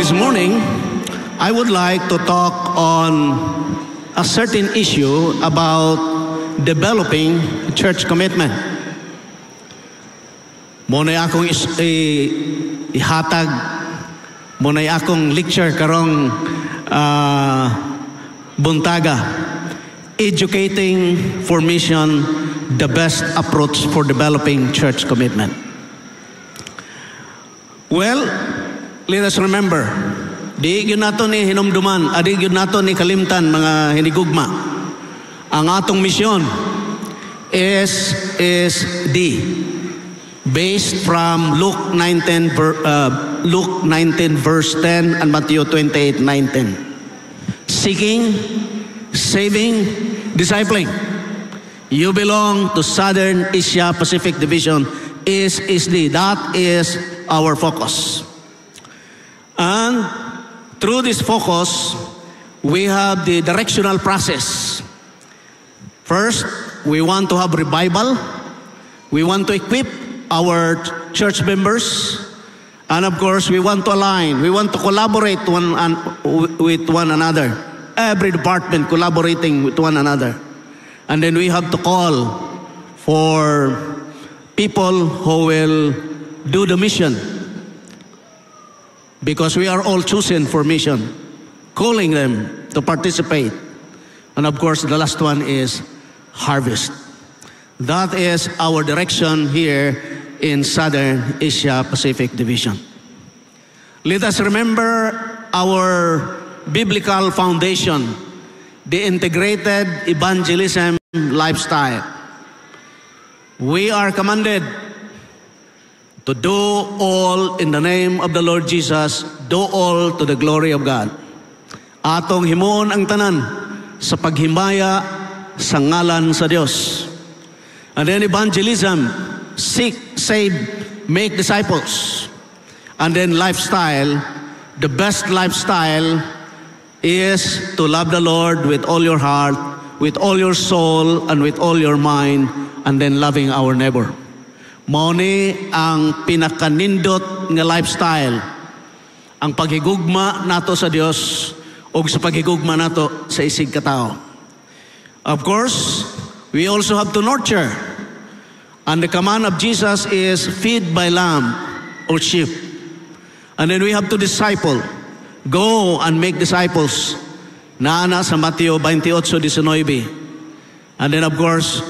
this morning, I would like to talk on a certain issue about developing church commitment. Muna'y akong ihatag, muna'y akong lecture karong buntaga. Educating for mission, the best approach for developing church commitment. Well, let us remember, di yun nato ni hinumduman, adi yun nato ni kalimtan mga hinigugma. Ang atong misyon is based from Luke 19 verse 10 and Matthew 28:19. Seeking, saving, discipling. You belong to Southern Asia Pacific Division is SD. That is our focus. And through this focus, we have the directional process. First, we want to have revival. We want to equip our church members. And of course, we want to align. We want to collaborate with one another. Every department collaborating with one another. And then we have to call for people who will do the mission. Because we are all chosen for mission. Calling them to participate. And of course, the last one is harvest. That is our direction here in Southern Asia Pacific Division. Let us remember our biblical foundation, the integrated evangelism lifestyle. We are commanded to do all in the name of the Lord Jesus, do all to the glory of God. Atong himuon ang tanan sa paghimaya sa ngalan sa Dios. And then evangelism, seek, save, make disciples. And then lifestyle, the best lifestyle is to love the Lord with all your heart, with all your soul, and with all your mind, and then loving our neighbor. Mao ni ang pinakanindot nga lifestyle, ang paghigugma nato sa Dios o sa paghigugma nato sa isig katao. Of course, we also have to nurture. And the command of Jesus is feed by lamb or sheep. And then we have to disciple. Go and make disciples. Naana sa Mateo 28:19. And then of course,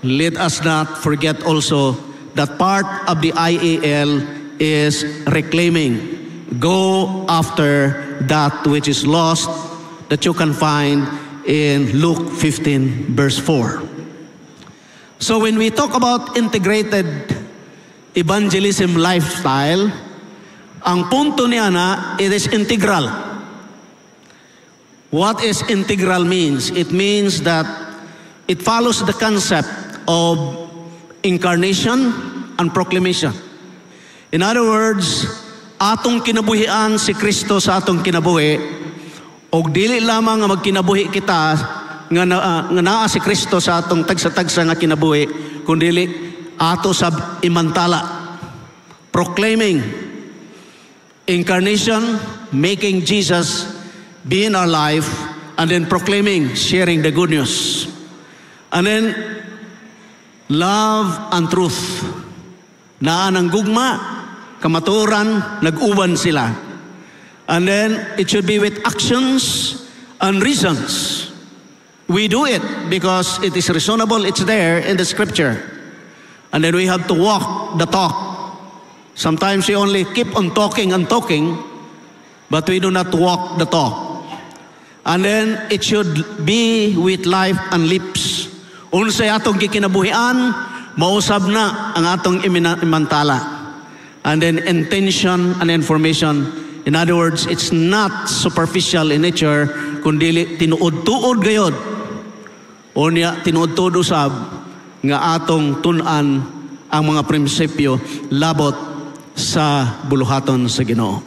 let us not forget also that part of the IAL is reclaiming. Go after that which is lost that you can find in Luke 15 verse 4. So when we talk about integrated evangelism lifestyle, ang punto niya na, it is integral. What is integral means? It means that it follows the concept of incarnation and proclamation. In other words, atong kinabuhian si Kristo sa atong kinabuhi, o dili lamang nga magkinabuhi kita nga naa si Kristo sa atong tagsa-tagsa nga kinabuhi, kundi ato sab imantala. Proclaiming incarnation, making Jesus be in our life, and then proclaiming, sharing the good news. And then, love and truth. Naan ang gugma, kamaturan, nag-uban sila. And then, it should be with actions and reasons. We do it because it is reasonable, it's there in the scripture. And then we have to walk the talk. Sometimes we only keep on talking and talking, but we do not walk the talk. And then it should be with life and lips. Unsay atong gikinabuhian, mausab na ang atong imantala. And then intention and information. In other words, it's not superficial in nature, kundi tinuod-tuod gayod. Unya tinuod-tuod usab nga atong tun-an ang mga prinsipyo labot sa buluhaton sa Ginoo.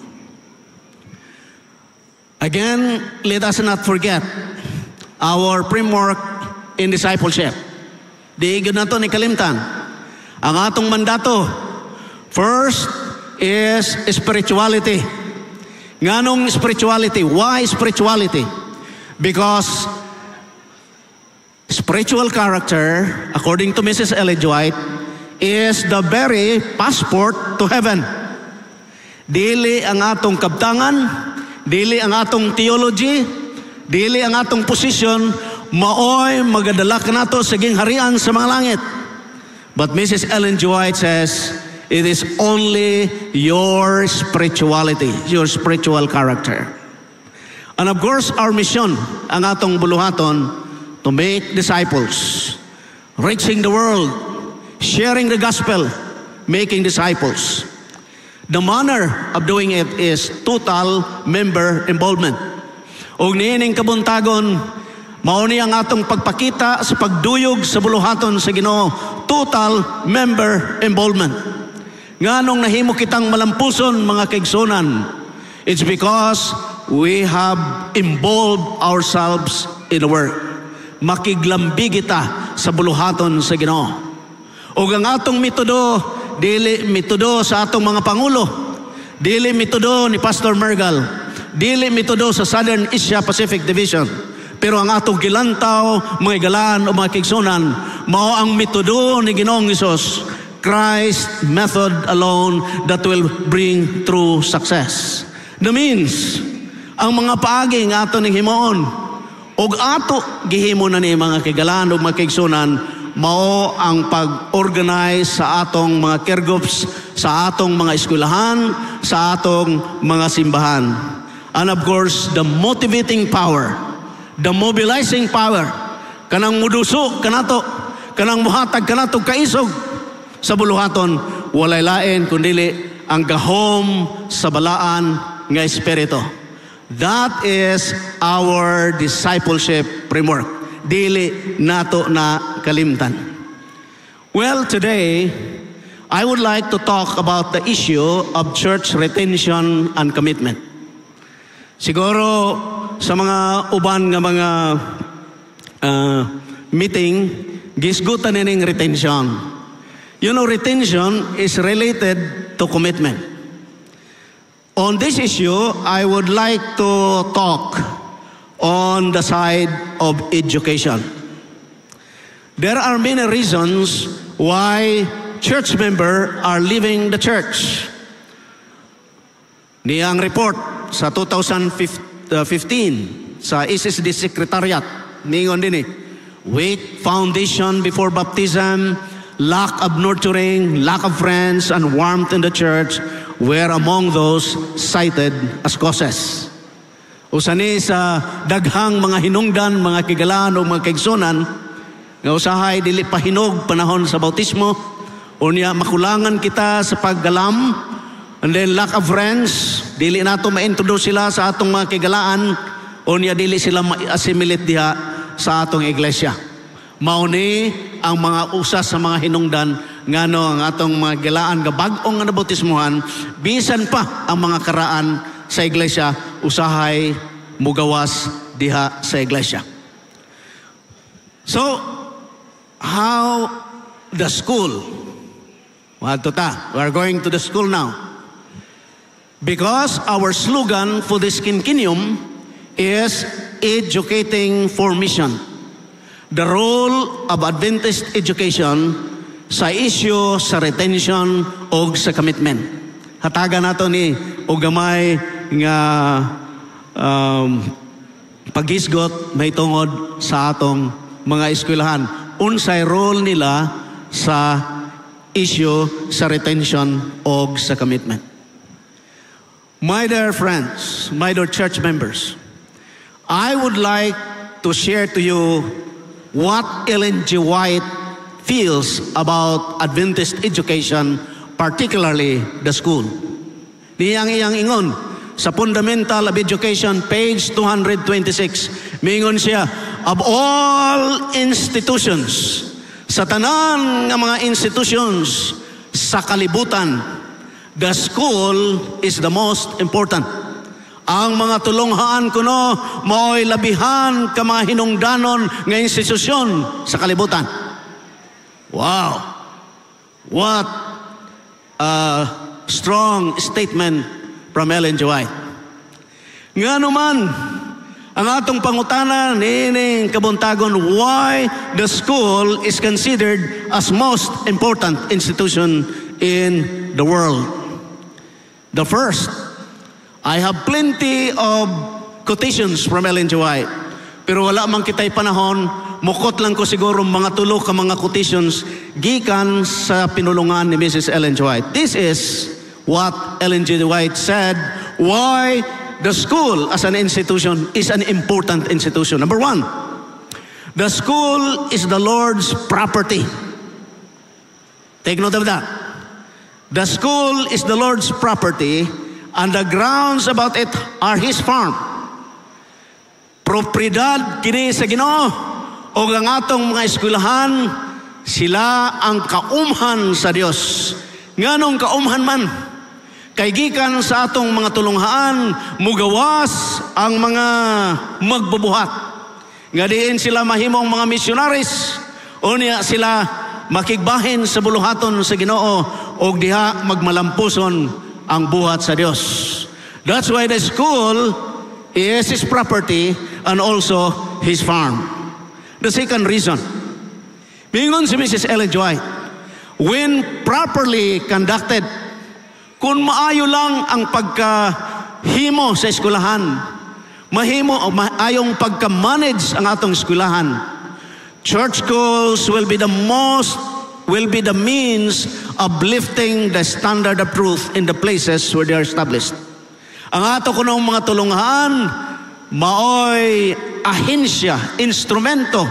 Again, let us not forget our framework in discipleship. Di gid nato ni kalimtan. Ang atong mandato, first is spirituality. Nganong spirituality? Why spirituality? Because spiritual character, according to Mrs. Ellen G. White, is the very passport to heaven. Dili ang atong kabtangan, dili ang atong theology, dili ang atong position, maoy magadala ka nato sa gingharian sa mga langit. But Mrs. Ellen G. White says, it is only your spirituality, your spiritual character. And of course, our mission, ang atong buluhaton, to make disciples, reaching the world, sharing the gospel, making disciples. The manner of doing it is total member involvement. Og niining kabuntagon, mao ni ang atong pagpakita sa pagduyog sa buluhaton sa Ginoo, total member involvement. Nganong nahimo kitang malampuson mga kaigsunan, it's because we have involved ourselves in the work. Makiglambi kita sa buluhaton sa Ginoo. Og ang atong metodo, dili metodo sa atong mga pangulo, dili metodo ni Pastor Mergal, dili metodo sa Southern Asia Pacific Division, pero ang atong gilantaw, mga igalaan o mga kigsunan, mao ang metodo ni Ginoong Hesus, Christ method alone that will bring true success. That means, ang mga paagi nga ato ning himoon, og ato gihimo na ni mga kigalaan o mga kigsunan, mao ang pag-organize sa atong mga care groups, sa atong mga eskwelahan, sa atong mga simbahan. And of course, the motivating power, the mobilizing power, kanang muduso kanato, kanang muhatag kanato kaisog sa buluhaton, walay lain kundili ang gahom sa balaan nga espiritu. That is our discipleship framework. Dili nato na kalimtan. Well, today, I would like to talk about the issue of church retention and commitment. Siguro, sa mga uban nga mga meeting, gisgutan nining retention. You know, retention is related to commitment. On this issue, I would like to talk on the side of education. There are many reasons why church members are leaving the church. Niyang report sa 2015 sa SSD Secretariat, ningon din weak foundation before baptism, lack of nurturing, lack of friends, and warmth in the church were among those cited as causes. Usani sa daghang mga hinungdan, mga kigalaan o mga kaigsunan, nga usahay dili pa hinog panahon sa bautismo, o niya makulangan kita sa paggalam, and then lack of friends, dili nato ma-introduce sila sa atong mga kigalaan, o niya dili sila ma-assimilate diha sa atong iglesia. Mauni ang mga usas sa mga hinungdan, ngano ang atong mga gilaan nga bag-ong nga nabautismuhan, bisan pa ang mga karaan sa iglesia, usahay mugawas diha sa iglesia. So, how the school? We are going to the school now. Because our slogan for this quinquennium is educating for mission. The role of Adventist education sa issue sa retention o sa commitment. Hatagan nato ni o gamay nga paghisgot may tungod sa atong mga eskwelahan. Unsay role nila sa issue sa retention o sa commitment. My dear friends, my dear church members, I would like to share to you what Ellen G. White feels about Adventist education, particularly the school. Niyang iyang ingon sa Fundamental of Education, page 226. Mingon siya, of all institutions, sa tanan nga mga institutions sa kalibutan, the school is the most important. Ang mga tulonghaan kuno mao'y labihan ka mga hinungdanon nga institusyon sa kalibutan. Wow! What a strong statement from Ellen G. White. Nga naman, ang atong pangutana nining kabuntagon, why the school is considered as most important institution in the world. The first, I have plenty of quotations from Ellen G. White, pero wala man kitay panahon, mukot lang ko siguro mga tulo ka mga quotations gikan sa pinulungan ni Mrs. Ellen G. White. This is what Ellen G. White said, why the school as an institution is an important institution. Number one, the school is the Lord's property. Take note of that. The school is the Lord's property, and the grounds about it are His farm. Propriedad kini sa Ginoo, o ang atong mga eskwelahan, sila ang kaumhan sa Dios. Nganong kaumhan man? Kay gikan sa atong mga tulunghaan, mugawas ang mga magbubuhat. Nga diin sila mahimong mga missionaries, o niya sila makigbahin sa buluhaton sa Ginoo, o diha magmalampuson ang buhat sa Dios. That's why the school is His property and also His farm. The second reason, mingon si Mrs. Ellen G. White, when properly conducted, kung maayo lang ang pagkahimo sa eskwelahan, maayong pagka-manage ang atong eskwelahan, church schools will be the means of lifting the standard of truth in the places where they are established. Ang ato kunong mga tulunghaan, maoy ahensya, instrumento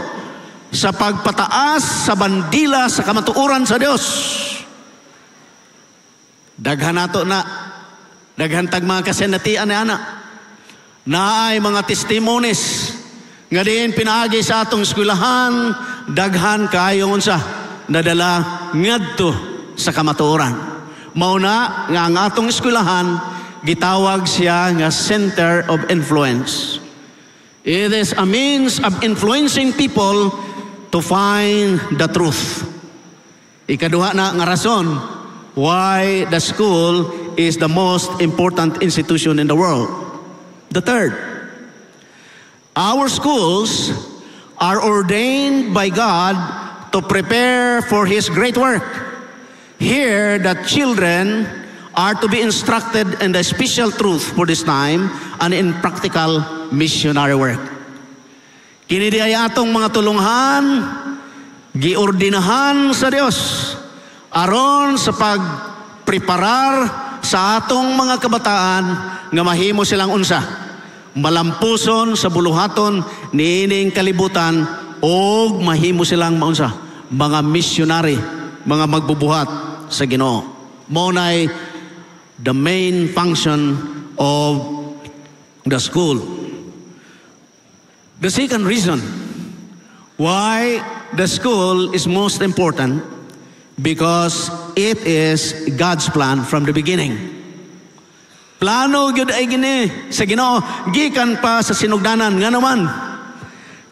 sa pagpataas sa bandila sa kamatuoran sa Dios. Daghan nato na, daghan tag mga kasenatian ni ana, na ay mga testimonies nga diin pinaagi sa atong eskwelahan, daghan kaayo unsa nadala ngadto sa kamatuoran. Mauna nga ang atong eskwelahan gitawag siya nga center of influence. It is a means of influencing people to find the truth. Ikaduha na nga rason why the school is the most important institution in the world. The third, our schools are ordained by God to prepare for His great work. Here, the children are to be instructed in the special truth for this time and in practical missionary work. Kini di ay atong mga tulunghan, giordinahan sa Dios aron sa pagpreparar sa atong mga kabataan nga mahimo silang unsa, malampuson sa buluhaton niining kalibutan, o mahimo silang maunsa, mga missionary, mga magbubuhat sa Ginoo. Maunay the main function of the school. The second reason why the school is most important, because it is God's plan from the beginning. Plano gyud ay gini sa Ginoo gikan pa sa sinugdanan. Nga naman,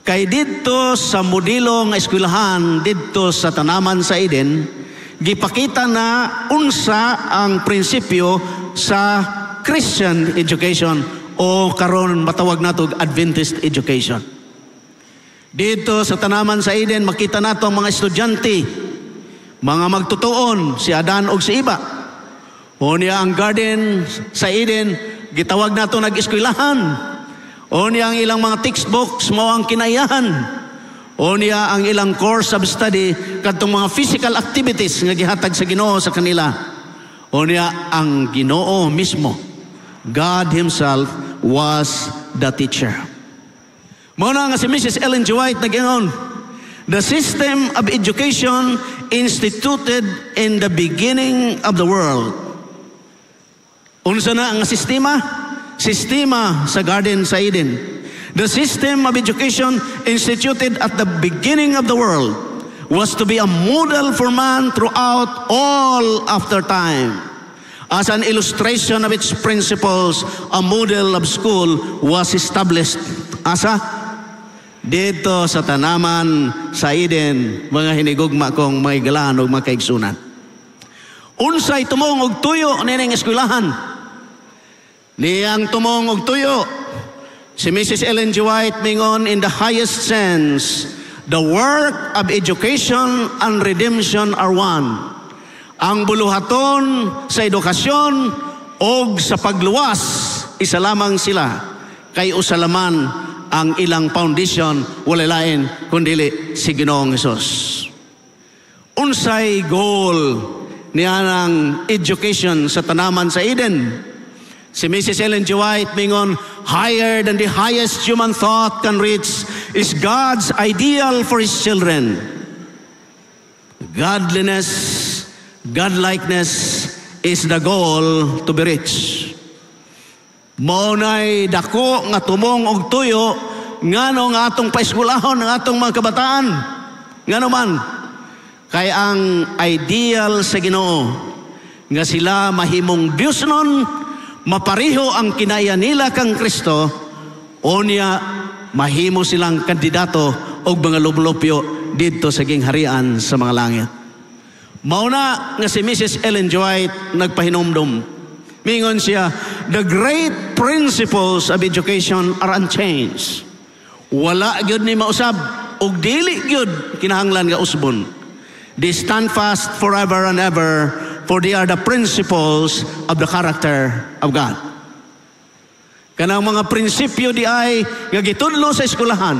kay didto sa modelo nga eskwelahan didto sa tanaman sa Eden, gipakita na unsa ang prinsipyo sa Christian education, o karon matawag nato Adventist education. Dito sa tanaman sa Eden, makita nato ang mga estudyante, mga magtutuon, si Adan og si Iba. O niya ang garden sa Eden, gitawag nato nag-eskwelahan. O niya ang ilang mga textbooks, mao ang kinayahan. O niya ang ilang course of study, kadtong mga physical activities nga gihatag sa Ginoo sa kanila. O niya ang Ginoo mismo, God Himself, was the teacher. Mao na nga si Mrs. Ellen G. White nag-ingon, the system of education instituted in the beginning of the world. Unsa na ang sistema? Sistema sa garden sa Eden. The system of education instituted at the beginning of the world was to be a model for man throughout all after time. As an illustration of its principles, a model of school was established. Asa? Dito sa tanaman sa Eden, mga hinigugma kong mga igalaan o mga kaigsunan. Unsay tumong og tuyo nining eskwelahan. Niyang tumong og tuyo Si Mrs. Ellen G. White mingon, in the highest sense, the work of education and redemption are one. Ang buluhaton sa edukasyon o sa pagluwas, isa lamang sila. Kay usalaman ang ilang foundation, wala lain kundili si Ginoong Hesus. Unsay goal niya ng education sa tanaman sa Eden? Si Mrs. Ellen G. White mingon, higher than the highest human thought can reach is God's ideal for His children. Godliness, godlikeness is the goal to be reached. Maunay dako nga tumong og tuyo ngano nga atong paeskwelahon ng atong mga kabataan. Ngano man kay ang ideal sa Ginoo nga sila mahimong Dios nun, mapariho ang kinaya nila kang Kristo, unya mahimo silang kandidato og mga lublupyo didto sa gingharian sa mga langit. Mauna nga si Mrs. Ellen G. White nagpahinumdum. Mingon siya, the great principles of education are unchanged. Wala gyud ni mausab ug dili gyud kinahanglan nga usbon. They stand fast forever and ever, for they are the principles of the character of God. Kanang mga prinsipyo di ay nga gitudlo sa eskwelahan,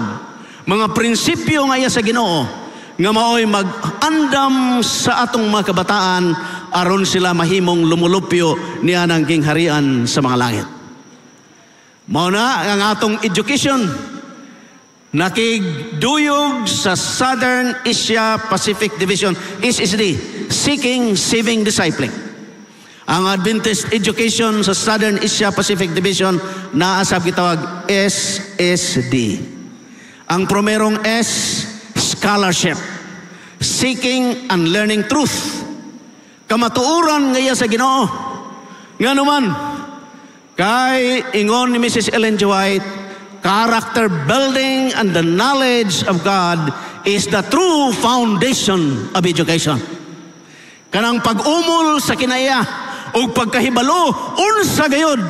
mga prinsipyo nga iya sa Ginoo, nga maoy mag-andam sa atong mga kabataan aron sila mahimong lumulupyo niya ng gingharian sa mga langit. Mao na ang atong education nakigduyog sa Southern Asia Pacific Division, SSD, Seeking Saving Discipling. Ang Adventist Education sa Southern Asia Pacific Division naasab gitawag SSD. Ang primerong S, scholarship, seeking and learning truth. Kamatuoran ngaya sa Ginoo. Ngano man kay ingon ni Mrs. Ellen G. White, character building and the knowledge of God is the true foundation of education. Kanang pag-umol sa kinaya o pagkahibalo, unsa gayud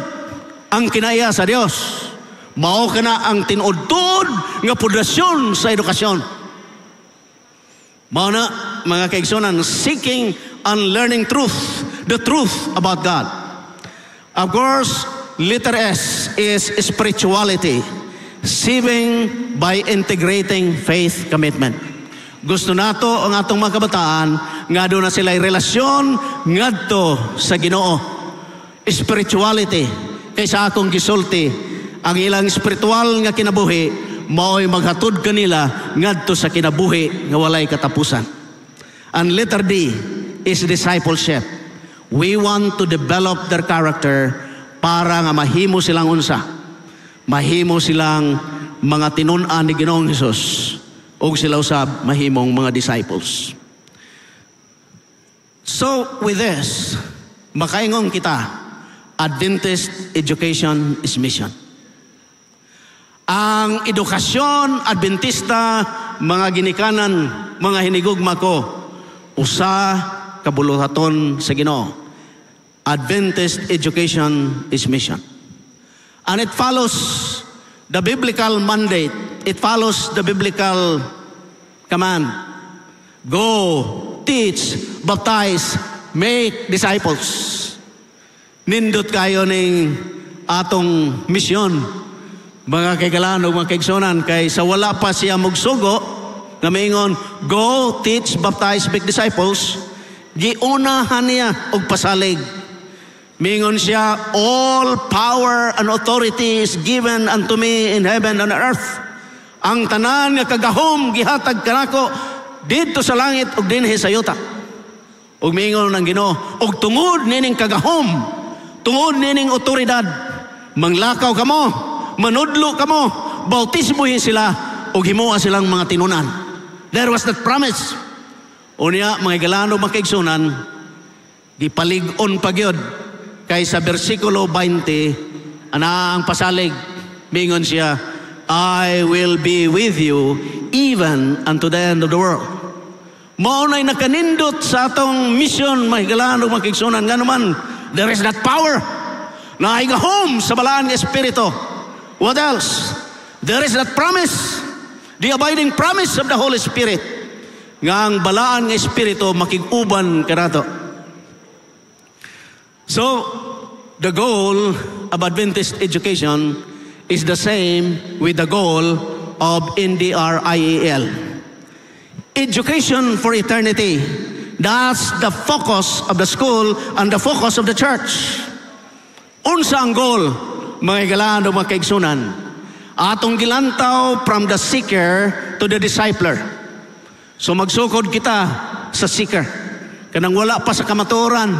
ang kinaya sa Dios. Mao kana ang tinudtod nga pundasyon sa edukasyon. Mao na mga kaigsunan, seeking and learning truth, the truth about God. Of course, letter S is spirituality. Saving by integrating faith commitment. Gusto nato ang atong mga kabataan nga doon na sila'y relasyon ngadto sa Ginoo. Spirituality. Kaysa akong gisulti, ang ilang spiritual nga kinabuhi mao'y maghatod kanila ngadto sa kinabuhi nga walay katapusan. And letter D is discipleship. We want to develop their character para nga mahimo silang unsa. Mahimo silang mga tinun-an ni Ginoong Hesus o sila usab mahimong mga disciples. So with this, makaingon kita, Adventist education is mission. Ang edukasyon Adventista, mga ginikanan, mga hinigugma ko, usa kabuluhaton sa Ginoo. Adventist education is mission. And it follows the biblical mandate. It follows the biblical command. Go, teach, baptize, make disciples. Nindot kayo ning atong misyon. Mga kaigalan o mga kaigsonan, kay sa wala pa siya magsugo, na maingon, go, teach, baptize, make disciples, giunahan niya og pasalig. Mingon siya, all power and authority is given unto me in heaven and earth. Ang tanan nga kagahom gihatag kanako didto sa langit ug dinhi sa yuta. Ug mingon ng Ginoo, ug tungod nining kagahom, tungod nining otoridad, manglakaw kamo, manudlo kamo, bautismuhin sila ug himuha silang mga tinunan. There was that promise. Unya mga galano makaigsunan, gipalig-on pagyod. Kay sa versikulo 20, ang pasalig, mingon siya, I will be with you even unto the end of the world. Maunay nakanindot sa atong mission, mahigalaan o makiksunan, nga naman, there is that power na igahom sa balaan ng Espiritu. What else? There is that promise, the abiding promise of the Holy Spirit, nga ang balaan nga Espiritu makig-uban kanato. So, the goal of Adventist education is the same with the goal of NDRIEL. Education for eternity. That's the focus of the school and the focus of the church. Unsa ang goal, mga higalaan o mga kaigsunan? Atong gilantaw from the seeker to the discipler. So magsukod kita sa seeker. Kanang wala pa sa kamatuoran.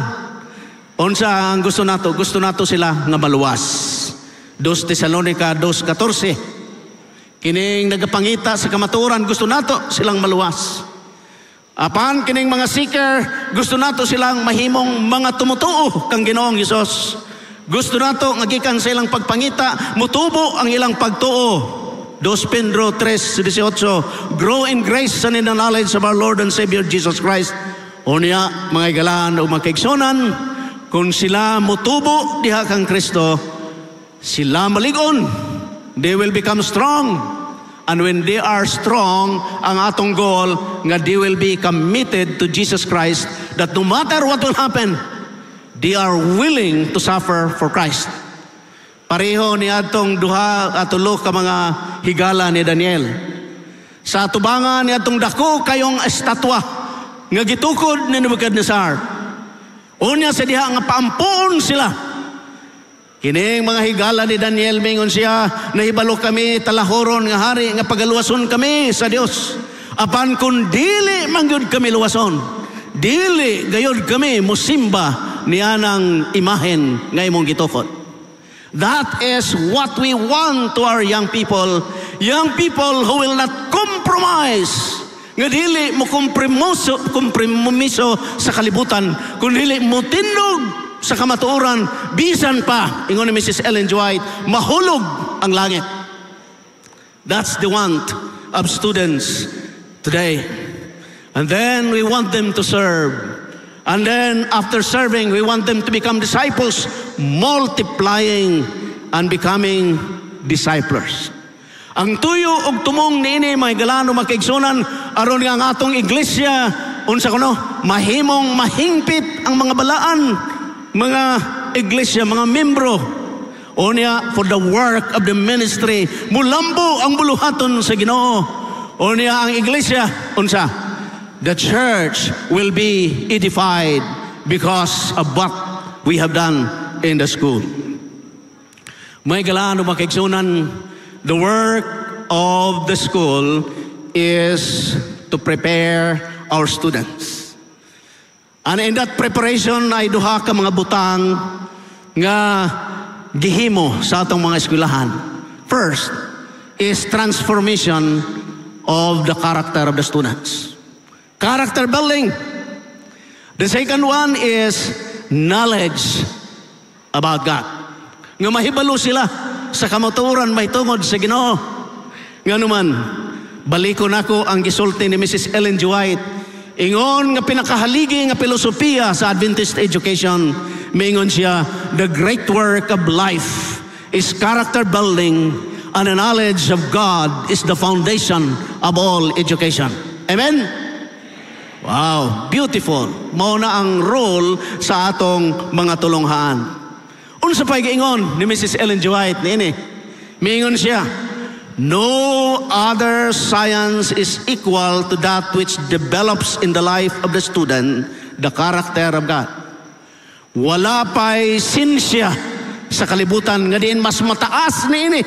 Unsa ang gusto nato? Gusto nato sila nga maluwas. 2 Tesalonica 2:14. Kining nagapangita sa kamatuoran, gusto nato silang maluwas. Apan kining mga seeker, gusto nato silang mahimong mga tumutuo kang Ginoong Hesus. Gusto nato nga gikan sa ilang pagpangita, mutubo ang ilang pagtuo. 2 Pedro 3:18, grow in grace and in the knowledge of our Lord and Savior Jesus Christ. Unya, mga igalaan o mga kaigsunan, kung sila mutubo diha kang Kristo, sila maligon. They will become strong. And when they are strong, ang atong goal nga they will be committed to Jesus Christ, that no matter what will happen, they are willing to suffer for Christ. Pareho ni atong duha at tulo ka mga higala ni Daniel. Sa atubangan ni atong dako kayong estatwa nga gitukod ni Nebuchadnezzar. Unya sa diha nga paampon sila. Kining mga higala ni Daniel, mingon siya, nahibalo kami talahoron nga hari nga pagaluwason kami sa Dios. Apan kung dili mangyud kami luwason, dili gayud kami musimba niyanang imahen nga imong gitukod. That is what we want to our young people who will not compromise. Nga dili mo kompromiso sa kalibutan, kung dili mo tindog sa kamatuoran, bisan pa, ingon ni Mrs. Ellen G. White, mahulog ang langit. That's the want of students today. And then we want them to serve. And then after serving, we want them to become disciples, multiplying and becoming disciples. Ang tuyo og tumong niini, mga higalaan o mga kaigsunan, aron nga ang atong iglesia, unsa kuno, mahimong mahingpit ang mga balaan, mga iglesia, mga membro. Unya, for the work of the ministry, mulambo ang buluhaton sa Ginoo. Unya, ang iglesia, unsa? The church will be edified because of what we have done in the school. May galaan o mga kaigsunan, the work of the school is to prepare our students. And in that preparation ay duha ka mga butang nga gihimo sa atong mga eskwelahan. First is transformation of the character of the students. Character building. The second one is knowledge about God. Nga mahibalo sila sa kamatuoran mahitungod sa Ginoo. Nga naman, balikon ako ang gisulti ni Mrs. Ellen G. White. Ingon nga pinakahaligi nga filosofiya sa Adventist education, mingon siya, the great work of life is character building, and the knowledge of God is the foundation of all education. Amen? Wow, beautiful. Mao na ang role sa atong mga tulonghaan. Unsa pay giingon ni Mrs. Ellen G. White niini? Mingon siya, no other science is equal to that which develops in the life of the student the character of God. Wala pa'y sinsya sa kalibutan nga diin mas mataas niini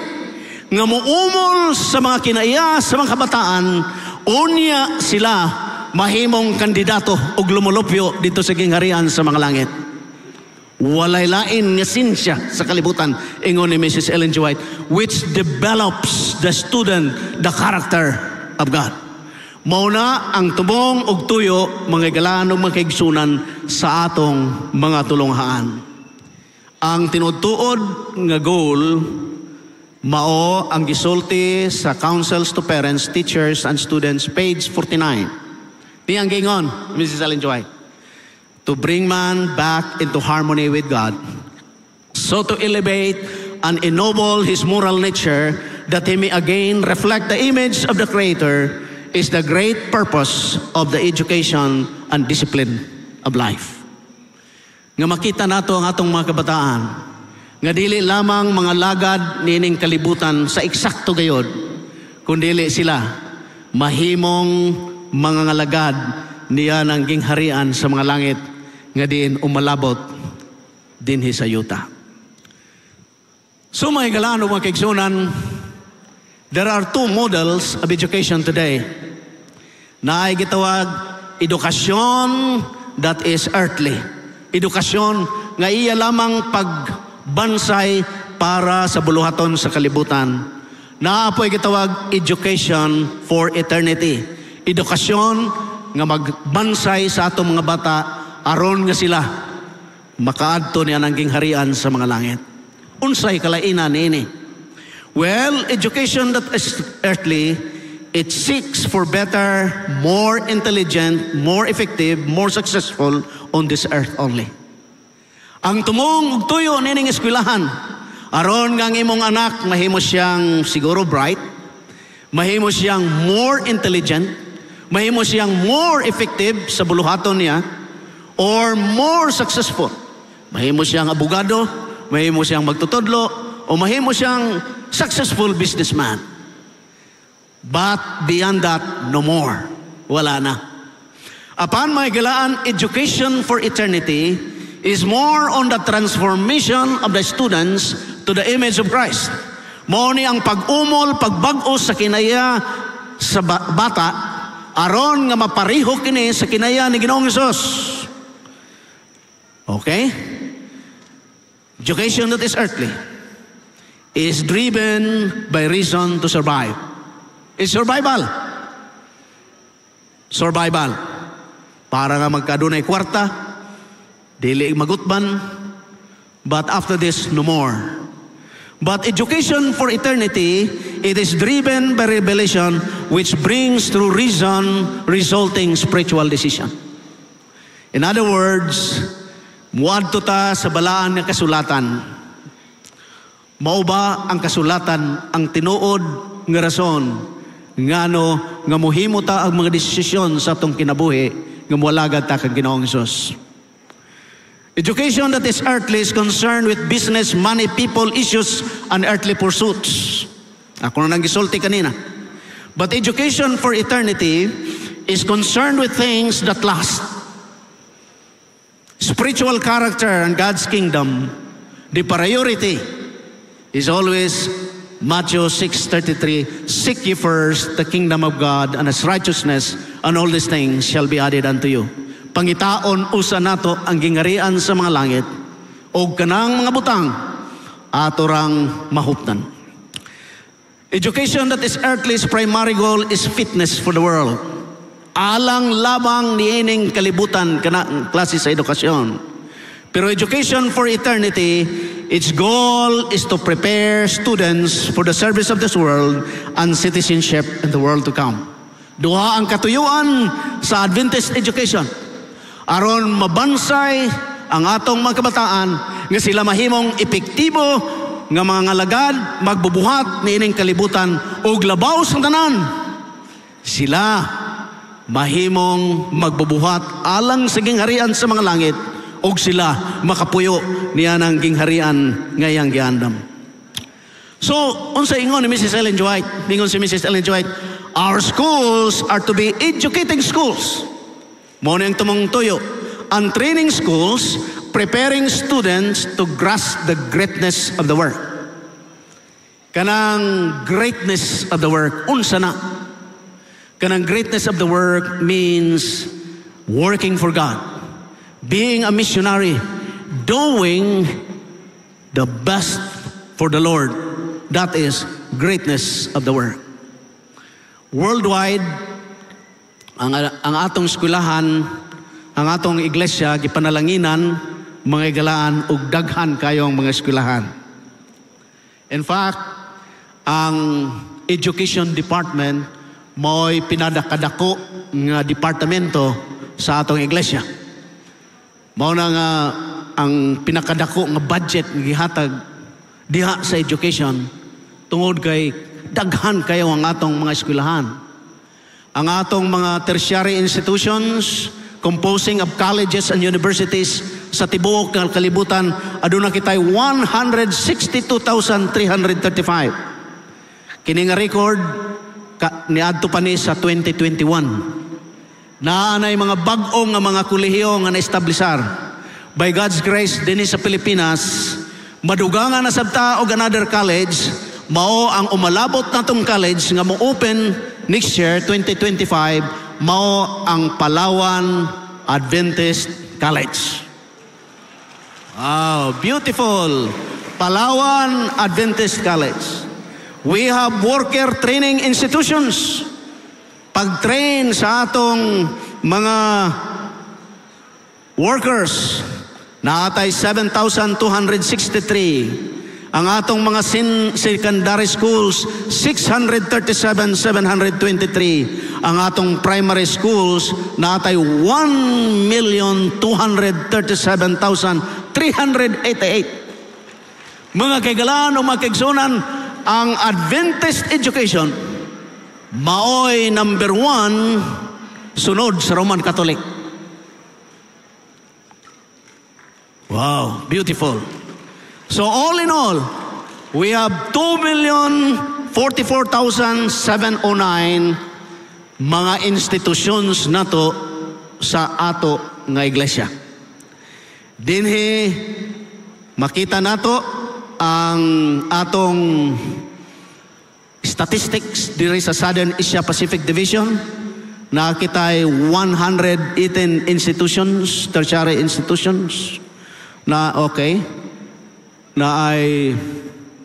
nga muumol sa mga kinaiya sa mga kabataan, unya sila mahimong kandidato o lumulupyo dito sa gingharian sa mga langit. Walay lain nga sinsya sa kalibutan, ingon ni Mrs. Ellen G. White, which develops the student the character of God. Mauna ang tubong og tuyo, mga galaan og mga kaigsunan sa atong mga tulonghaan. Ang tinutuod nga goal, mao ang gisulti sa Counsels to Parents, Teachers, and Students, page 49. Tiyang gingon, Mrs. Ellen G. White, to bring man back into harmony with God, so to elevate and ennoble his moral nature, that he may again reflect the image of the Creator, is the great purpose of the education and discipline of life. Nga makita nato ang atong mga kabataan, nga dili lamang mga lagad nining kalibutan sa eksakto gayod, kundili sila mahimong mga ngalagad niya ng gingharian sa mga langit, nga diin umalabot din sa yuta. So mga galaan o mga kaigsunan, there are two models of education today na ay gitawag edukasyon that is earthly. Edukasyon nga iya lamang pagbansay para sa buluhaton sa kalibutan. Na po ay gitawag education for eternity. Edukasyon nga magbansay sa atong mga bata aron nga sila makaadto niya ng gingharian sa mga langit. Unsay kalainan niini? Well, education that is earthly, it seeks for better, more intelligent, more effective, more successful on this earth only. Ang tumong ug tuyo nining eskwelahan, aron nga ang imong anak mahimo siyang siguro bright, mahimo siyang more intelligent, mahimo siyang more effective sa buluhaton niya, or more successful. Mahimo siyang abogado, mahimo siyang magtutudlo, o mahimo siyang successful businessman. But beyond that, no more. Wala na. Upon my galaan, education for eternity is more on the transformation of the students to the image of Christ. Mao ni ang pag-umol, pagbag-o sa kinaya sa bata, aron nga mapariho kini sa kinaya ni Ginoong Hesus. Okay? Education that is earthly is driven by reason to survive. It's survival. Survival. Para nga magkadunay kwarta, dili magutban, but after this, no more. But education for eternity, it is driven by revelation, which brings through reason, resulting spiritual decision. In other words, muadto ta sa balaan nga kasulatan. Mao ba ang kasulatan ang tinuod nga rason ngano nga mohimo ta ang mga desisyon sa atong kinabuhi nga moalagad ta kang Ginoong Hesus. Education that is earthly is concerned with business, money, people, issues, and earthly pursuits. Ako na nang gisulti kanina. But education for eternity is concerned with things that last. Spiritual character and God's kingdom, the priority is always Matthew 6:33, seek ye first the kingdom of God and His righteousness, and all these things shall be added unto you. Pangitaon usa nato ang gingarian sa mga langit, o kanang mga butang, ato rang mahuptan. Education that is earthly's primary goal is fitness for the world. Alang labang niining kalibutan kana klase sa edukasyon. Pero education for eternity, its goal is to prepare students for the service of this world and citizenship in the world to come. Duha ang katuyuan sa Adventist education. Aron mabansay ang atong mga kabataan nga sila mahimong epektibo nga mga ngalagad magbubuhat niining kalibutan og labaw sa tanan. Sila mahimong magbubuhat alang sa gingharian sa mga langit, og sila makapuyo niya ng gingharian ngayang giandam. So, unsa ingon ni Mrs. Ellen G. White? Ningon si Mrs. Ellen G. White, our schools are to be educating schools. Mo nang tumong tuyo. And training schools, preparing students to grasp the greatness of the work. Kanang greatness of the work, unsa na? Kanang greatness of the work means working for God, being a missionary, doing the best for the Lord. That is greatness of the work. Worldwide, ang atong eskwelahan, ang atong iglesia, gipanalanginan, mga igalaan, ug daghan kayong mga eskwelahan. In fact, ang education department, mo'y pinadakadako nga departamento sa atong iglesia. Mao na nga ang pinakadako nga budget nga gihatag diha sa education tungod kay daghan kayo ang atong mga eskwelahan. Ang atong mga tertiary institutions composing of colleges and universities sa tibuok ng kalibutan, aduna kitay 162,335. Kini nga record niadto pa ni sa 2021. Naanay mga bag-ong nga mga kolehiyo nga naestablisar. By God's grace dinhi sa Pilipinas, madugangan na sabta og another college, mao ang umalabot natong college nga mo open next year 2025, mao ang Palawan Adventist College. Wow, beautiful. Palawan Adventist College. We have worker training institutions. Pag-train sa atong mga workers, naatay 7,263. Ang atong mga secondary schools, 637,723. Ang atong primary schools, naatay 1,237,388. Mga kaigalaan o mga kaigsunan, ang Adventist education, maoy number 1, sunod sa Roman Catholic. Wow, beautiful. So all in all, we have 2,044,709 mga institutions nato sa ato nga iglesia. Dinhi makita nato ang atong statistics diri sa Southern Asia Pacific Division. Nakitay 118 institutions, tertiary institutions na na ay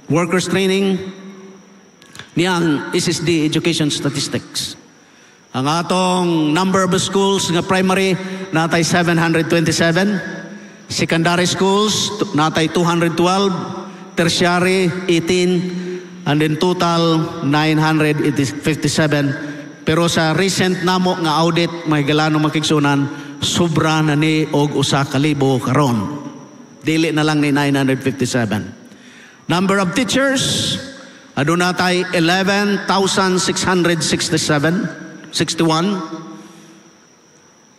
workers training niyang SSD education statistics. Ang atong number of schools nga primary natay 727, secondary schools natay 212, tertiary 18, and in total 957. Pero sa recent namo nga audit mahigala makigsunan, sobra na ni og 1,000 karon. Dili na lang ni 957. Number of teachers, aduna tay 11,661.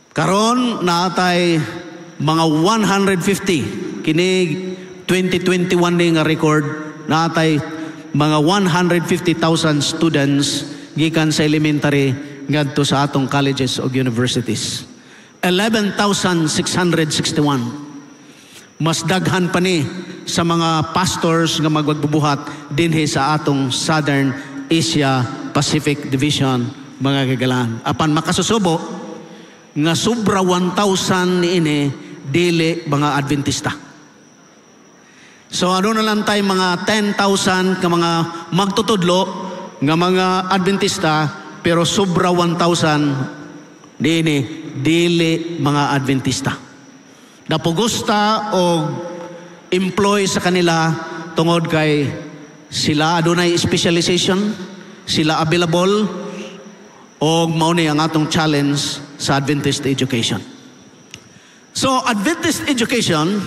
Karon naatay mga 150. Kini 2021 ni nga record, naatay mga 150,000 students gikan sa elementary ngadto sa atong colleges o universities. 11,661. Mas daghan pa ni sa mga pastors nga magbubuhat dinhi sa atong Southern Asia Pacific Division, mga kagalaan. Apan makasusubo nga sobra 1,000 niini dili mga Adventista. So ano na lang tayo mga 10,000 ka mga magtutudlo nga mga Adventista, pero sobra 1,000 niini dili mga Adventista. Napugusta o employ sa kanila tungod kay sila adunay specialization, sila available, o mauni ang atong challenge sa Adventist education. So Adventist education,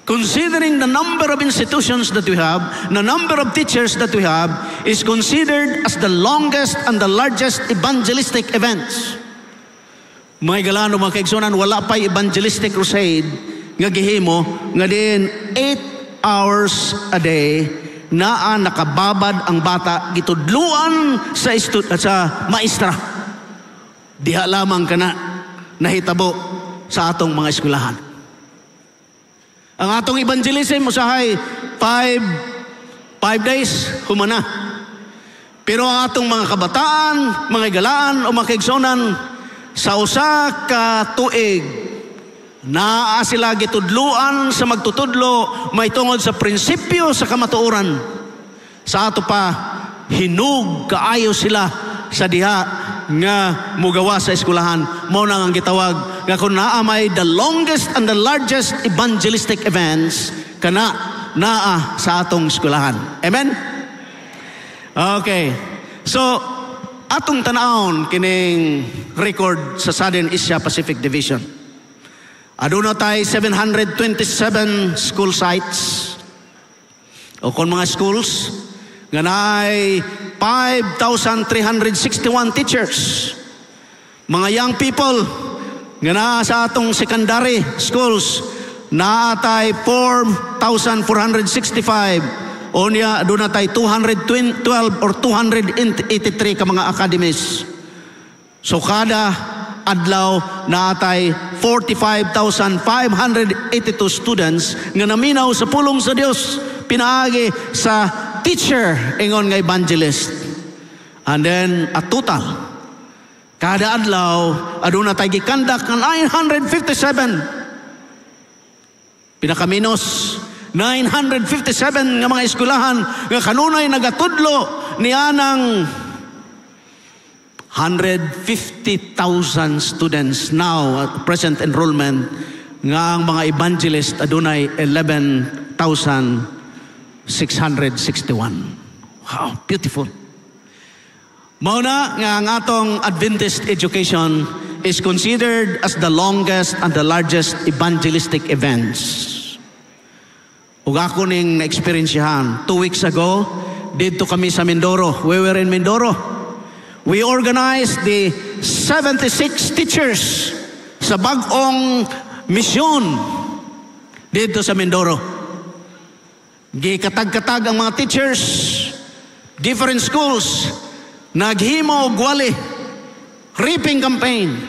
considering the number of institutions that we have, the number of teachers that we have, is considered as the longest and the largest evangelistic events. Mga galano, mga kaigsunan, wala pa evangelistic crusade nga gihimo nga din 8 hours a day naa nakababad ang bata gitudluan sa maestra. Diha lamang kana nahitabo sa atong mga eskwelahan. Ang atong evangelism usahay 5 days humana. Pero ang atong mga kabataan, mga galaan o mga kaigsunan, sa usa ka tuig naa sila gitudluan sa magtutudlo may tungod sa prinsipyo sa kamatuoran. Sa ato pa hinug kaayo sila sa diha nga mugawa sa eskwelahan. Mao na ang gitawag nga kun naa may the longest and the largest evangelistic events kana naa sa atong eskwelahan. Amen. Okay. So atong tanawon kining record sa Southern Asia Pacific Division. Aduna tay 727 school sites. O kung mga schools, nga naay 5,361 teachers. Mga young people, nga naa sa atong secondary schools, naatay 4,465. O niya, doon natay 212 or 283 ka mga academies. So kada adlaw naatay 45,582 students nga naminaw sa pulong sa Dios, pinaagi sa teacher ingon nga evangelist. And then a total kada adlaw aduna tay gikandak nga 957 pinakaminos 957 nga mga eskwelahan nga kanunay nagatudlo nianang 150,000 students now at present enrollment nga ang mga evangelist adunay 11,661. Wow, beautiful. Mauna nga ang atong Adventist education is considered as the longest and the largest evangelistic events. Ug ako ning na-experiencehan 2 weeks ago dito kami sa Mindoro. We were in Mindoro. We organized the 76 teachers sa bag-ong misyon dito sa Mindoro. Gikatag-katag ang mga teachers, different schools, naghimo og wali, reaping campaign.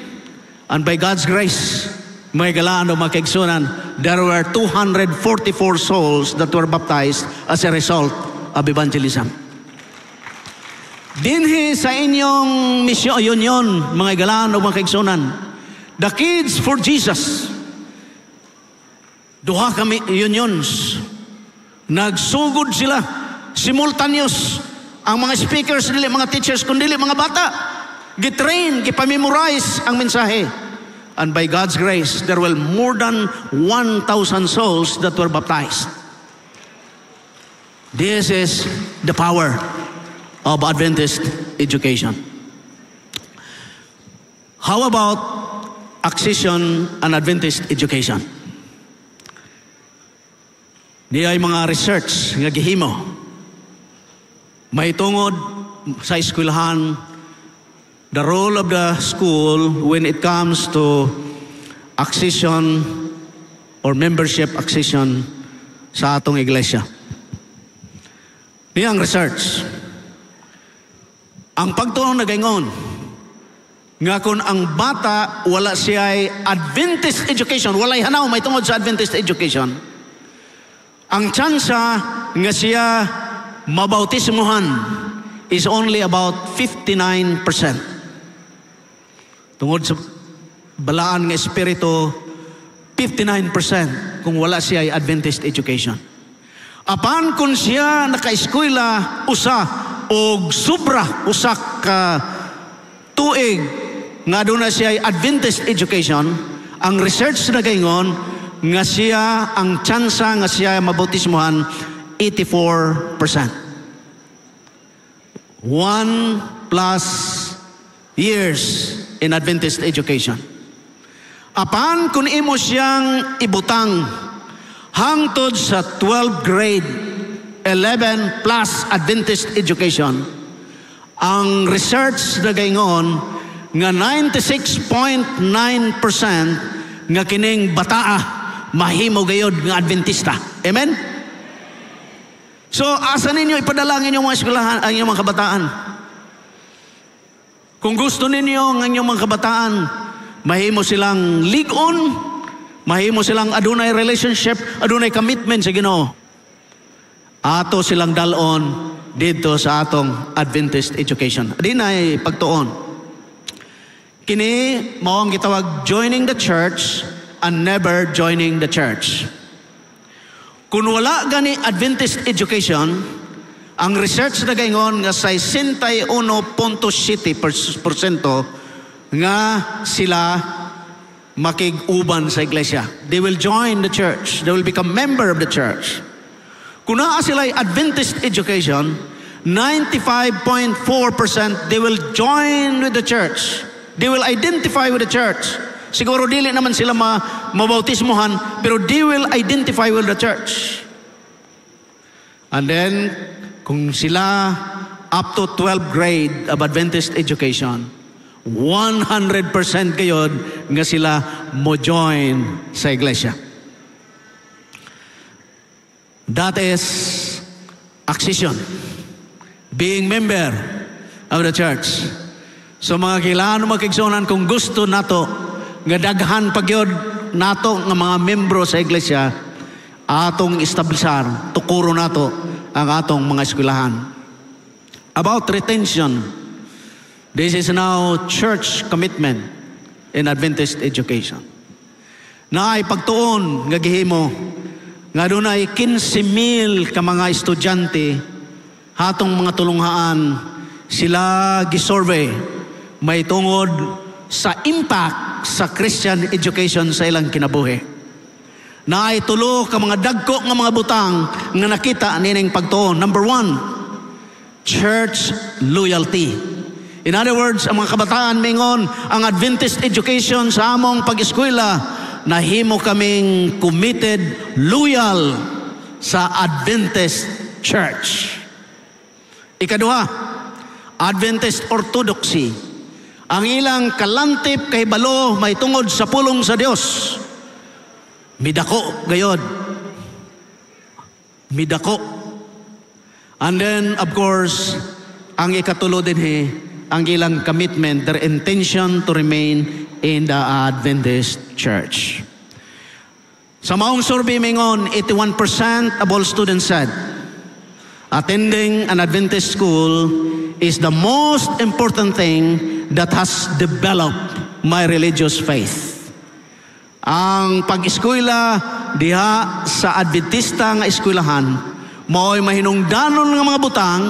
And by God's grace, may galaan o makaigsunan, there were 244 souls that were baptized as a result of evangelism. Dinhi sa inyong misyon, yun, mga galaan o mga kaigsunan, the Kids for Jesus. Duha kami unions. Nagsugod sila, simultaneous. Ang mga speakers, dili mga teachers, kundi mga bata. Gitrain, gipamemorize ang mensahe. And by God's grace, there were more than 1,000 souls that were baptized. This is the power of Adventist education. How about accession and Adventist education? Di ay mga research nga gihimo. May tungod sa eskwelahan the role of the school when it comes to accession or membership accession sa atong iglesia. Niyang research. Ang pagtuon na gaingon, nga kung ang bata wala siya Adventist education, walay hanaw may tungod sa Adventist education, ang tsansa nga siya mabautismuhan is only about 59%. Tungod sa balaan nga espiritu, 59% kung wala siya Adventist education. Apan kung siya naka-eskwela usa o sobra usak ka tuig nga doon na siya Adventist education, ang research na gaingon nga siya ang tsansa nga siya mabautismuhan 84%. 1+ years in Adventist education. Apan kung imo siyang ibutang hangtod sa 12th grade 11+ Adventist education, ang research na gaingon nga 96.9% nga kining bataa mahimo gayod nga Adventista. Amen? So, asa ninyo ipadalangin yung mga eskwelahan, ang inyong mga kabataan? Kung gusto ninyo ang inyong mga kabataan, mahimo silang ligon, mahimo silang adunay relationship, adunay commitment sa Ginoo. Ato silang dalon dito sa atong Adventist education. Di na pagtuon. Kini mao ang gitawag joining the church and never joining the church. Kung wala gani Adventist education, ang research na gaingon nga 61.7% nga sila makig-uban sa iglesia. They will join the church. They will become member of the church. Kung naa sila Adventist education, 95.4% they will join with the church. They will identify with the church. Siguro dili naman sila mabautismuhan, pero they will identify with the church. And then, kung sila up to 12th grade of Adventist education, 100% kayo nga sila mo join sa iglesia. That is accession. Being member of the church. So mga kailangan makigsunan kung gusto nato nga daghan pagyod nato nga mga membro sa iglesia, atong establisar, tukuro nato ang atong mga eskwelahan. About retention, this is now church commitment in Adventist education. Na ay pagtuon nga gihimo nga dunay 15,000 ka mga estudyante hatong mga tulunghaan sila gisurvey may tungod sa impact sa Christian education sa ilang kinabuhi. Na ay tulo ka mga dagko nga mga butang nga nakita nining pagtuon. Number 1, church loyalty. In other words, ang mga kabataan mingon, ang Adventist education sa among pag-eskwela, nahimo kaming committed, loyal sa Adventist Church. Ikaduha, Adventist Orthodoxy. Ang ilang kalantip kay balo may tungod sa pulong sa Dios. Midako gayod. Midako. And then, of course, ang ikatulo din ang ilang commitment, their intention to remain in the Adventist Church. Sa maong survey mingon, 81% of all students said, attending an Adventist school is the most important thing that has developed my religious faith. Ang pag-eskwela diha sa Adventista nga eskwelahan, mao'y mahinungdanon nga mga butang,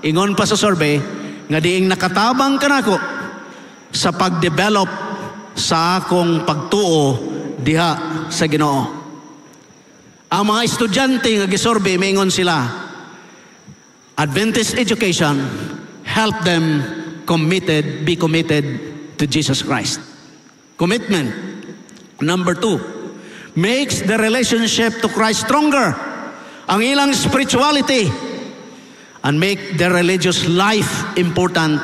ingon pa sa survey, nga diing nakatabang kanako sa pag-develop sa akong pagtuo diha sa Ginoo. Ang mga estudyante nga gisurvey, maingon sila, Adventist education help them be committed to Jesus Christ. Commitment. Number 2, makes the relationship to Christ stronger. Ang ilang spirituality and make their religious life important.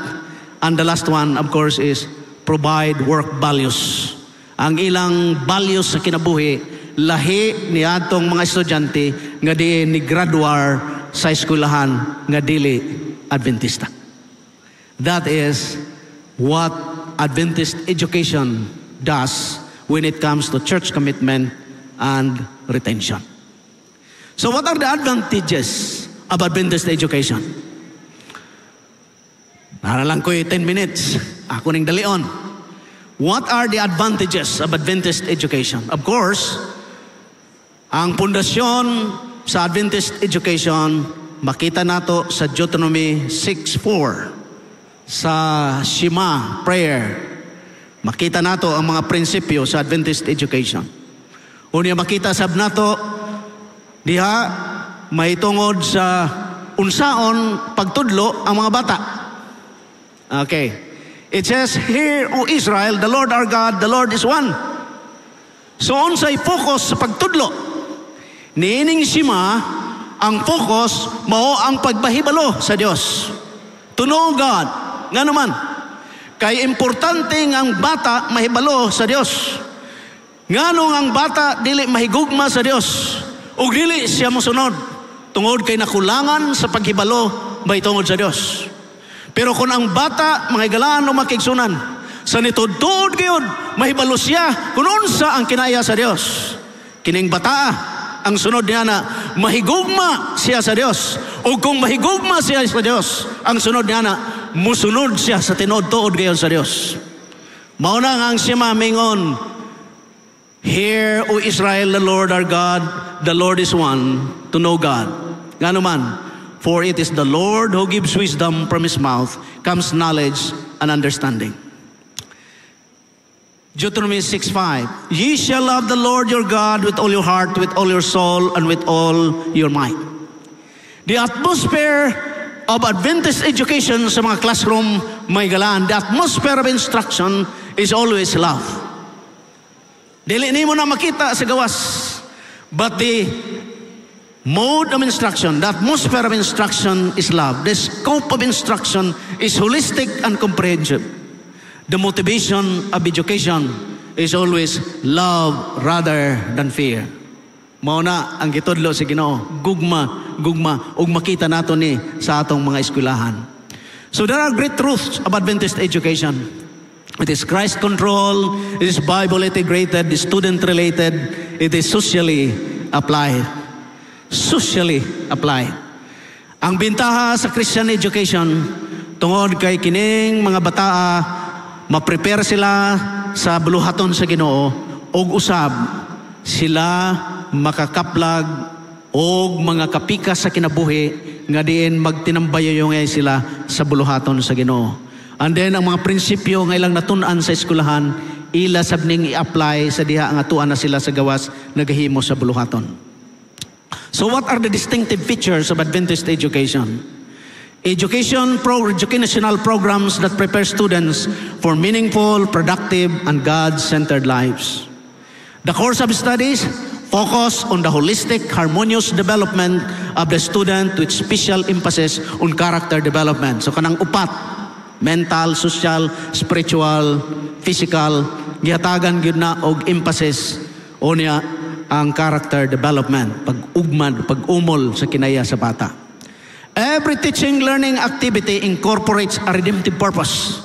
And the last one, of course, is provide work values. Ang ilang values sa kinabuhi, lahi ni atong mga estudyante nga di ni graduar sa eskwelahan nga dili Adventista. That is what Adventist education does when it comes to church commitment and retention. So what are the advantages of Adventist education? Naralang ko'y 10 minutes. Ako ning dalion. What are the advantages of Adventist education? Of course, ang pundasyon sa Adventist education, makita nato sa Deuteronomy 6:4, sa Shema prayer. Makita nato ang mga prinsipyo sa Adventist education. Unya makita sab nato diha may tungod sa unsaon pagtudlo ang mga bata. Okay. It says, "Hear, O Israel, the Lord our God, the Lord is one." So unsay focus sa pagtudlo? Niining Shema, ang focus mao ang pagbahibalo sa Dios. To know God. Nga naman, kay importante ang bata mahibalo sa Dios. Nganong ang bata dili mahigugma sa Dios ug dili siya mosunod tungod kay nakulangan sa paghibalo may tungod sa Dios. Pero kung ang bata mahigalaan o makigsunan sa nitudtod gayud mahibalo siya kung unsa ang kinaya sa Dios. Kining bata ang sunod niya na mahigugma siya sa Dios. O kung mahigugma siya sa Dios, ang sunod niya na musunod siya sa tinod-tuod gayon sa Dios. Mauna nga ang Shema mingon, "Hear, O Israel, the Lord our God, the Lord is one," to know God. Nga naman, "For it is the Lord who gives wisdom, from His mouth comes knowledge and understanding." Deuteronomy 6:5, "Ye shall love the Lord your God with all your heart, with all your soul, and with all your might." The atmosphere of Adventist education sa mga classroom may galaan, the atmosphere of instruction is always love. Dili nimo na makita sa gawas, but the mode of instruction, the atmosphere of instruction is love. The scope of instruction is holistic and comprehensive. The motivation of education is always love rather than fear. Mao na ang gitudlo sa Ginoo, gugma, ug makita nato ni sa atong mga eskwelahan. So there are great truths of Adventist education. It is Christ control, it is Bible integrated, it is student related, it is socially applied. Socially applied. Ang bintaha sa Christian education tungod kay kining mga bataa ma-prepare sila sa buluhaton sa Ginoo ug usab sila makakaplag og mga kapika sa kinabuhi nga diin magtinambayayongay sila sa buluhaton sa Ginoo. And then ang mga prinsipyo nga ilang natun-an sa eskwelahan ila sabning i-apply sa diha nga tuan na sila sa gawas nagahimo sa buluhaton. So what are the distinctive features of Adventist education? Educational programs that prepare students for meaningful, productive, and God-centered lives. The course of studies focus on the holistic, harmonious development of the student with special emphasis on character development. So kanang upat, mental, social, spiritual, physical, gihatagan gyud na og emphasis o niya ang character development, pag-ugmad, pag-umol sa kinaya sa bata. Every teaching, learning activity incorporates a redemptive purpose.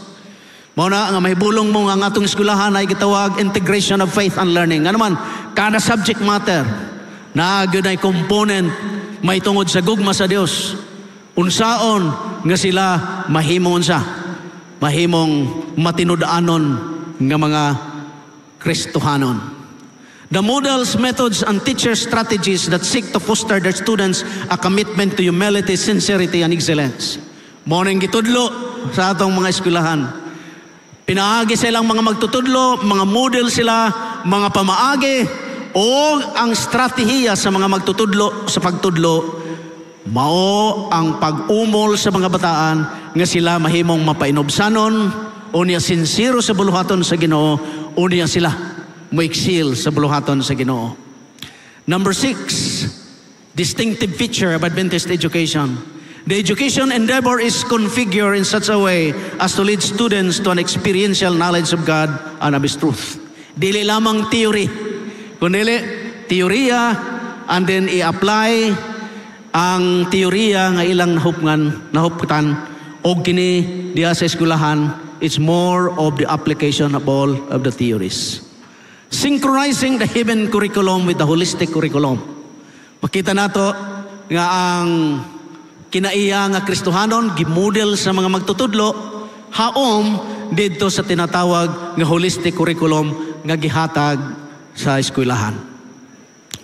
Mao na nga mahibulong mo nga atong eskwelahan ay gitawag integration of faith and learning. Ano man, kada subject matter na gyud ay component may tungod sa gugma sa Dios. Unsaon nga sila mahimong unsa? Mahimong matinud-anon nga mga Kristohanon. The models, methods, and teacher strategies that seek to foster their students a commitment to humility, sincerity, and excellence. Mao ning gitudlo sa atong mga eskwelahan. Pinaagi silang mga magtutudlo, mga model sila, mga pamaagi, o ang strategiya sa mga magtutudlo sa pagtudlo, mao ang pag-umol sa mga bataan nga sila mahimong mapainobsanon, o niya sincero sa buluhaton sa Ginoo, o niya sila moiksil sa buluhaton sa Ginoo. Number 6, distinctive feature of Adventist education. The education endeavor is configured in such a way as to lead students to an experiential knowledge of God and of His truth. Dili lamang theory, kundi teorya and then i-apply ang teorya nga ilang nahuputan o kini diya sa eskwelahan. It's more of the application of all of the theories. Synchronizing the heaven curriculum with the holistic curriculum. Makita nato nga ang kinaiya nga Kristohanon gimodel sa mga magtutudlo haom didto sa tinatawag nga holistic curriculum nga gihatag sa eskwelahan.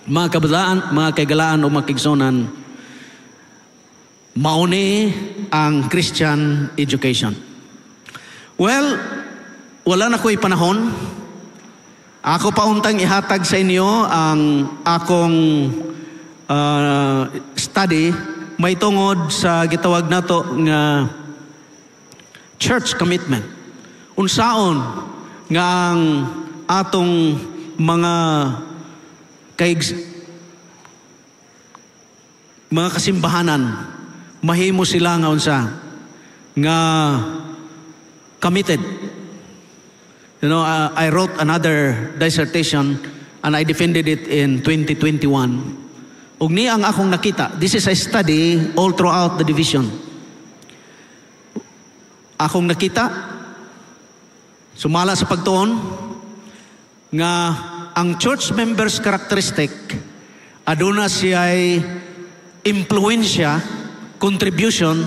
Mga kabataan, mga kaigalaan o mga kigsonan, mauni ang Christian education. Well, wala na ko'y panahon. Ako pauntang ihatag sa inyo ang akong study may tungod sa gitawag nato nga church commitment. Unsaon nga ang atong mga kasimbahanan mahimo sila nga unsa nga committed. You know, I wrote another dissertation and I defended it in 2021. Ug ni ang akong nakita, this is a study all throughout the division. Akong nakita, sumala sa pagtuon, nga ang church members characteristic, aduna siya'y impluensya, contribution,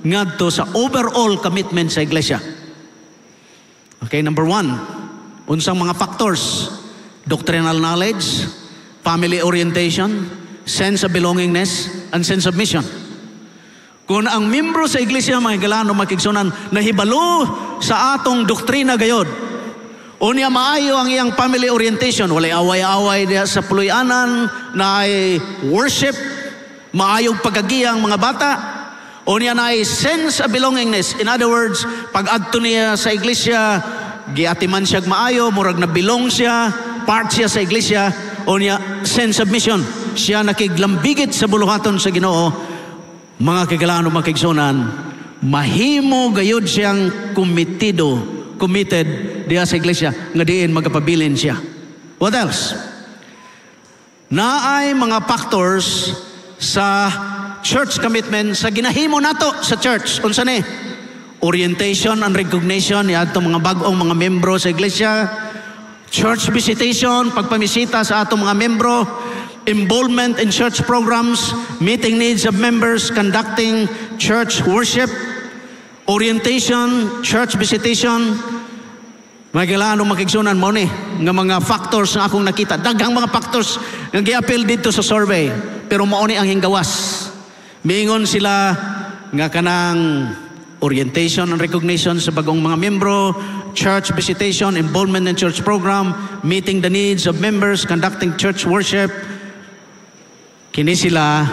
ngadto sa overall commitment sa iglesia. Okay, number 1, unsang mga factors: doctrinal knowledge, family orientation, sense of belongingness, and sense of mission. Kung ang membro sa iglesia, mga galano, makigsunan, nahibalo sa atong doktrina gayod, o niya maayo ang iyang family orientation, walay away-away diya sa puluyanan, na ay worship, maayong pagagiyang mga bata, o niya na ay sense of belongingness. In other words, pag adto niya sa iglesia, giatiman siya maayo, murag na belong siya, part siya sa iglesia, o niya sense of mission. siya nakiglambigit sa buluhaton sa Ginoo, mga kagalaan o mga kaigsunan, mahimo gayud siyang committed diya sa iglesia nga diin magapabilin siya. What else? Naay mga factors sa church commitment sa ginahimo nato sa church. Unsa ni? Orientation and recognition ni atong mga bag-ong mga membro sa iglesia, church visitation, pagpamisita sa atong mga membro, involvement in church programs, meeting needs of members, conducting church worship, orientation, church visitation. Magilaan o makigsunan mo ni nga mga factors na akong nakita. Daghang mga factors nga gi-appeal dito sa survey, pero mao ni ang hinggawas. Miingon sila nga kanang orientation and recognition sa bagong mga membro, church visitation, involvement in church program, meeting the needs of members, conducting church worship. Kini sila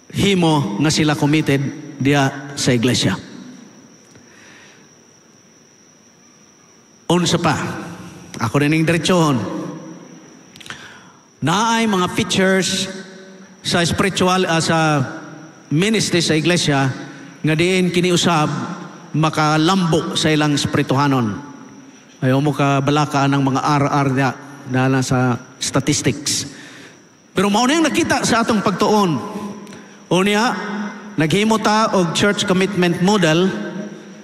himo nga sila committed diya sa iglesia. Unsa pa? Ako rin ang diretsohon. Naay mga features sa spiritual, sa ministry sa iglesia nga diin kiniusab makalambo sa ilang spirituhanon. Ayaw mo ka balaka ng mga RR na sa statistics. Pero mao na yung nakita sa atong pagtuon. Unya, naghimo ta og church commitment model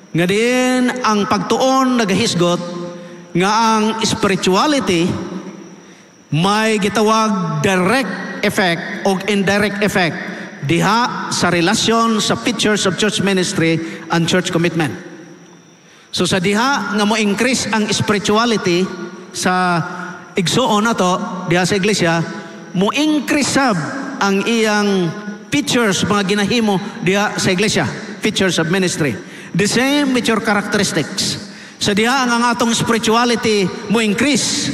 nga diin ang pagtuon nagahisgot nga ang spirituality may gitawag direct effect o indirect effect diha sa relasyon sa features of church ministry and church commitment. So sa diha nga mo increase ang spirituality sa igsuon nato diha sa iglesia, mo increase sab ang iyang features mga ginahimo diha sa iglesia, features of ministry. The same with your characteristics. Sa diha ang atong spirituality mo increase,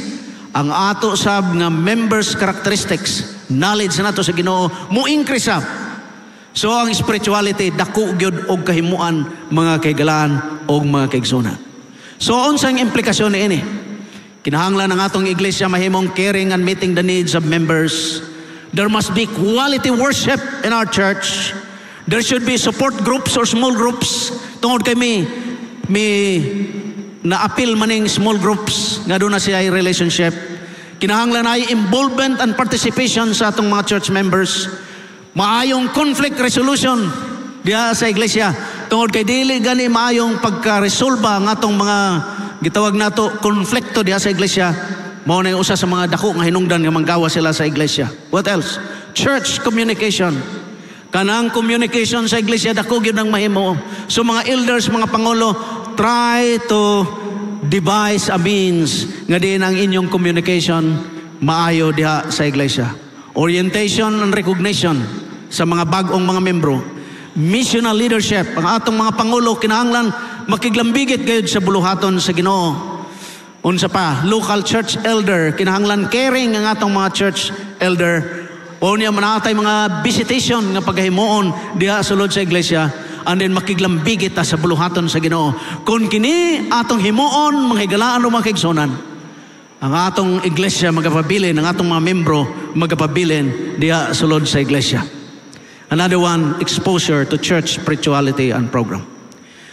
ang ato sab nga members characteristics, knowledge nato sa Ginoo mo increase sab. So ang spirituality dako gyud og kahimuan mga kaigalaan og mga kaigsunan. So unsang implikasyon niini? Kinahanglan ang atong iglesia mahimong caring and meeting the needs of members. There must be quality worship in our church. There should be support groups or small groups. Tungod kay may na-appeal maning small groups nga doon na siya relationship. Kinahanglan ay involvement and participation sa atong mga church members. Maayong conflict resolution diya sa iglesia. Tungod kay dili gani maayong pagka-resolba ng atong mga gitawag nato konflikto diya sa iglesia. Mao na usa sa mga dako nga hinungdan nga manggawa sila sa iglesia. What else? Church communication. Kanang communication sa iglesia dako gyud ang mahimo. So mga elders, mga pangulo, try to devise a means nga din ang inyong communication maayo diha sa iglesia. Orientation and recognition sa mga bag-ong mga membro. Missional leadership. Ang atong mga pangulo kinahanglan makiglambigit gayud sa buluhaton sa Ginoo. Unsa pa? Local church elder. Kinahanglan caring ang atong mga church elder. O niya manatay mga visitation nga paghimuon diha sulod sa iglesia. And then makiglambigit ta sa buluhaton sa Ginoo. Kung kini atong himuon, mga higalaan o mga kaigsunan, ang atong iglesia magapabilin, ang atong mga membro magapabilin diha sulod sa iglesia. Another one, exposure to church spirituality and program.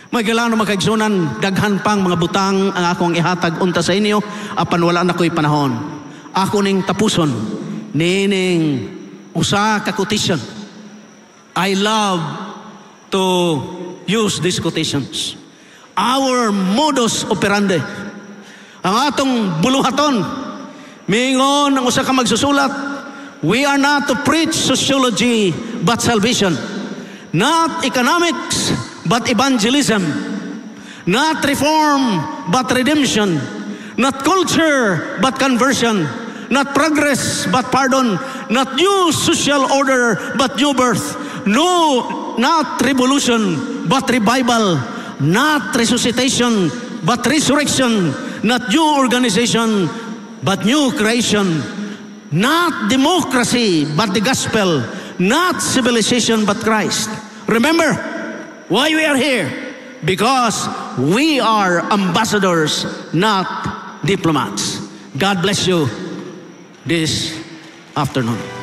Mga higalaan o mga kaigsunan, daghan pang mga butang ang akong ihatag unta sa inyo, apan wala na ko'y panahon. Ako ning tapuson, nining usa ka quotation. I love to use these quotations. Our modus operandi. Ang atong buluhaton. Mingon ang usa ka magsusulat. We are not to preach sociology but salvation. Not economics but evangelism. Not reform but redemption. Not culture but conversion. Not progress but pardon. Not new social order but new birth. No, not revolution, but revival. Not resuscitation, but resurrection. Not new organization, but new creation. Not democracy, but the gospel. Not civilization, but Christ. Remember why we are here. Because we are ambassadors, not diplomats. God bless you this afternoon.